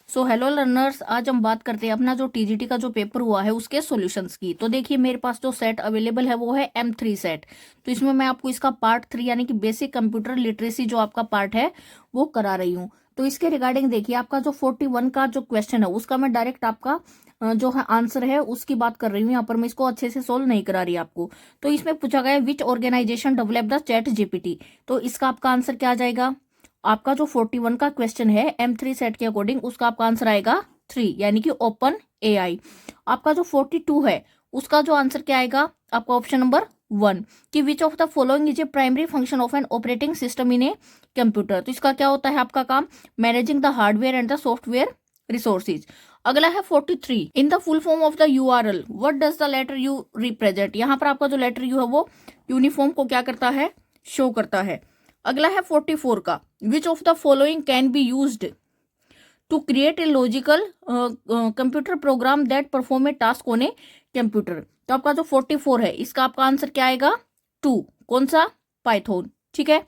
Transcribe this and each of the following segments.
So hello learners, आज हम बात करते हैं अपना जो टीजीटी का जो पेपर हुआ है उसके सॉल्यूशंस की। तो देखिए मेरे पास जो सेट अवेलेबल है वो है M3 सेट। तो इसमें मैं आपको इसका पार्ट 3 यानी कि बेसिक कंप्यूटर लिटरेसी जो आपका पार्ट है वो करा रही हूँ। तो इसके रिगार्डिंग देखिए आपका जो 41 का जो क्वेश्चन है उसका मैं डायरेक्ट आपका जो है आंसर है उसकी बात कर रही हूँ। यहाँ पर मैं इसको अच्छे से सोल्व नहीं करा रही आपको। तो इसमें पूछा गया which organization develop the chat GPT. तो इसका आपका आंसर क्या आ जाएगा? आपका जो 41 का क्वेश्चन है M3 सेट के अकॉर्डिंग उसका आपका आंसर आएगा 3 यानी कि ओपन एआई। आपका जो 42 है उसका जो आंसर क्या आएगा? आपका ऑप्शन नंबर 1 कि which of the following is a primary function of an operating system in a computer. तो इसका क्या होता है आपका काम? Managing the hardware and the software resources. अगला है 43 in the full form of the URL what does the letter U represent. यहाँ पर आपका जो लेटर यू है वो यूनिफॉर्म को क्या करता है? शो करता है। अगला है 44 का which of the following can be used to create a logical computer program that perform a task on a computer. तो आपका जो 44 है इसका आपका आंसर क्या आएगा? 2। कौन सा? पाइथन। ठीक है।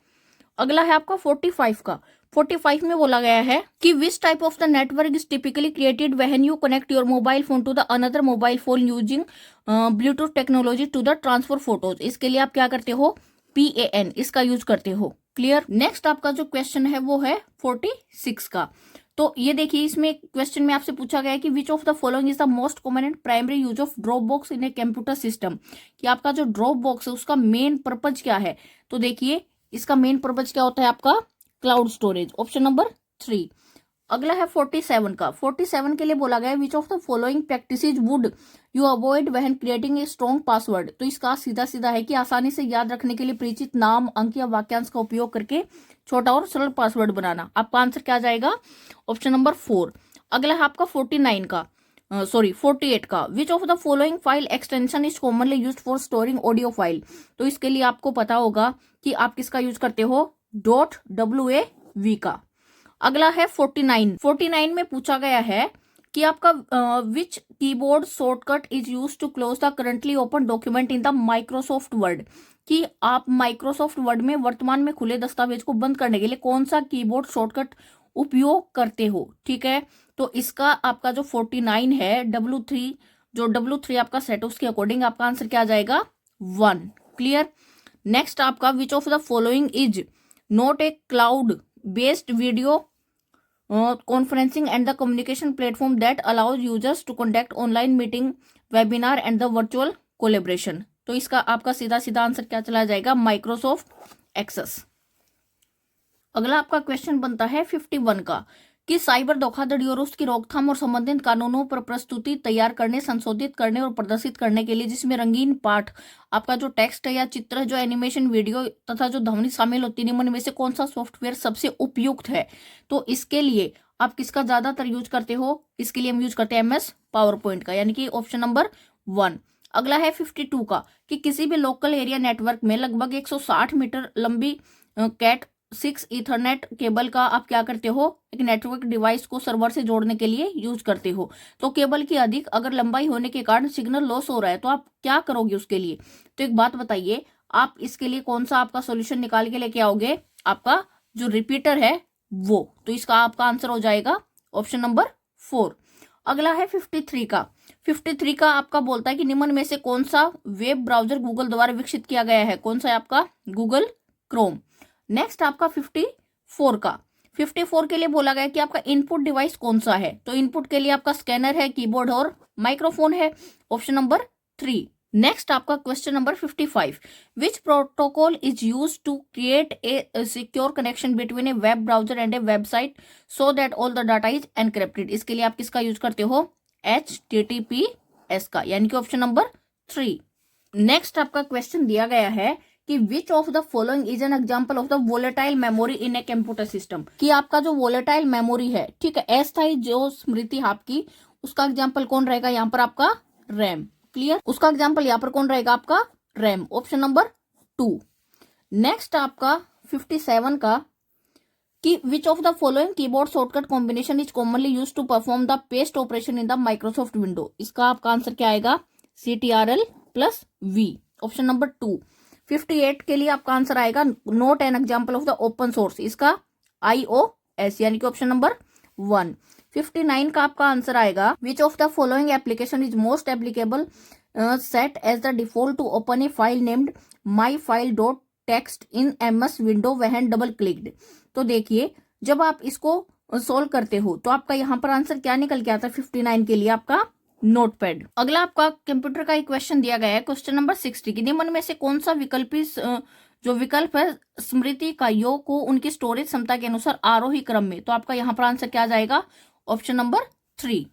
अगला है आपका 45 का। 45 में बोला गया है कि which type of the network is typically created when you connect your mobile phone to the another mobile phone using Bluetooth technology to the transfer photos. इसके लिए आप क्या करते हो? PAN इसका यूज करते हो। क्लियर। नेक्स्ट आपका जो क्वेश्चन है वो है 46 का। तो ये देखिए इसमें क्वेश्चन में आपसे पूछा गया है कि which of the following is the most common and primary use of drop box in a computer system. कि आपका जो ड्रॉप बॉक्स है उसका मेन पर्पज क्या है? तो देखिए इसका मेन पर्पज क्या होता है आपका? Cloud storage. Option number 3। अगला है 47 का। 47 के लिए बोला गया है विच of the following practices would you avoid when creating a strong password. तो इसका सीधा सीधा है कि आसानी से याद रखने के लिए परिचित नाम, अंक या वाक्यांश का उपयोग करके छोटा और सरल पासवर्ड बनाना। आपका आंसर क्या आ जाएगा? Option number 4। अगला है आपका 49 का 48 का which of the following file extension is commonly used for storing audio file. तो इसके लिए आपको पता होगा कि आप किसका यूज करते हो? .wav का। अगला है 49 में पूछा गया है कि आपका which keyboard shortcut is use to close the currently open document in the Microsoft Word. कि आप माइक्रोसॉफ्ट वर्ड में वर्तमान में खुले दस्तावेज को बंद करने के लिए कौन सा कीबोर्ड शॉर्टकट उपयोग करते हो। ठीक है। तो इसका आपका जो 49 है W3 जो W3 आपका सेट उसके अकॉर्डिंग आपका आंसर क्या आ जाएगा? 1। क्लियर। नेक्स्ट आपका विच of the following is not a cloud based video conferencing and the communication platform that allows users to conduct online meeting, webinar and the virtual collaboration। तो इसका आपका सीधा सीधा आंसर क्या चला जाएगा? Microsoft Access. अगला आपका क्वेश्चन बनता है 51 का कि साइबर धोखाधड़ी और उसकी रोकथाम और संबंधित कानूनों पर प्रस्तुति तैयार करने, संशोधित करने और प्रदर्शित करने के लिए जिसमें रंगीन पाठ, आपका जो टेक्स्ट है या चित्र है, जो एनिमेशन, वीडियो तथा जो ध्वनि शामिल होती है, निम्न में से कौन सा सॉफ्टवेयर सबसे उपयुक्त है? तो इसके लिए आप किसका ज्यादातर यूज करते हो? इसके लिए हम यूज करते हैं MS पावर पॉइंट का, यानी कि ऑप्शन नंबर 1। अगला है 52 का कि किसी भी लोकल एरिया नेटवर्क में लगभग 160 मीटर लंबी कैट 6 ईथरनेट केबल का आप क्या करते हो? एक नेटवर्क डिवाइस को सर्वर से जोड़ने के लिए यूज करते हो। तो केबल की अधिक अगर लंबाई होने के कारण सिग्नल लॉस हो रहा है तो आप क्या करोगे उसके लिए? तो एक बात बताइए, आप इसके लिए कौन सा आपका सॉल्यूशन निकाल के लेके आओगे? आपका जो रिपीटर है वो। तो इसका आपका आंसर हो जाएगा ऑप्शन नंबर 4। अगला है 53 का। 53 का आपका बोलता है कि निम्न में से कौन सा वेब ब्राउजर गूगल द्वारा विकसित किया गया है? कौन सा है आपका? Google Chrome. नेक्स्ट आपका 54 का। 54 के लिए बोला गया कि आपका इनपुट डिवाइस कौन सा है? तो इनपुट के लिए आपका स्कैनर है, कीबोर्ड और माइक्रोफोन है। Option number 3। नेक्स्ट आपका question number 55 which protocol is use to create a secure connection between a web browser and a website so that all the data is encrypted. इसके लिए आप किसका use करते हो? HTTPS का, यानी कि ऑप्शन नंबर 3। नेक्स्ट आपका क्वेश्चन दिया गया है कि which of the following is an example of the volatile memory in a computer system. कि आपका जो वोलेटाइल मेमोरी है, ठीक है, अस्थायी जो स्मृति आपकी, उसका एग्जांपल कौन रहेगा? यहाँ पर आपका रैम। क्लियर। उसका एग्जांपल यहाँ पर कौन रहेगा? आपका रैम। Option number 2। नेक्स्ट आपका 57 का कि which of the following keyboard shortcut combination is commonly use to perform the paste operation in the Microsoft window. इसका आपका आंसर क्या आएगा? CTRL+V। Option number 2। 58 के लिए आपका आंसर आएगा note an example of the open source. इसका iOS, यानी कि ऑप्शन नंबर 1। 59 का आपका आंसर आएगा, which of the following application is most applicable set as the default to open a file named my file dot text in MS window when double clicked. तो देखिए जब आप इसको सोल्व करते हो तो आपका यहाँ पर आंसर क्या निकल के आता है 59 के लिए, आपका नोटपैड। अगला आपका कंप्यूटर का एक क्वेश्चन दिया गया है, क्वेश्चन नंबर 60 की निम्न में से कौन सा विकल्पी जो विकल्प है स्मृति इकाइयों को उनकी स्टोरेज क्षमता के अनुसार आरोही क्रम में, तो आपका यहाँ पर आंसर क्या जाएगा, ऑप्शन नंबर 3।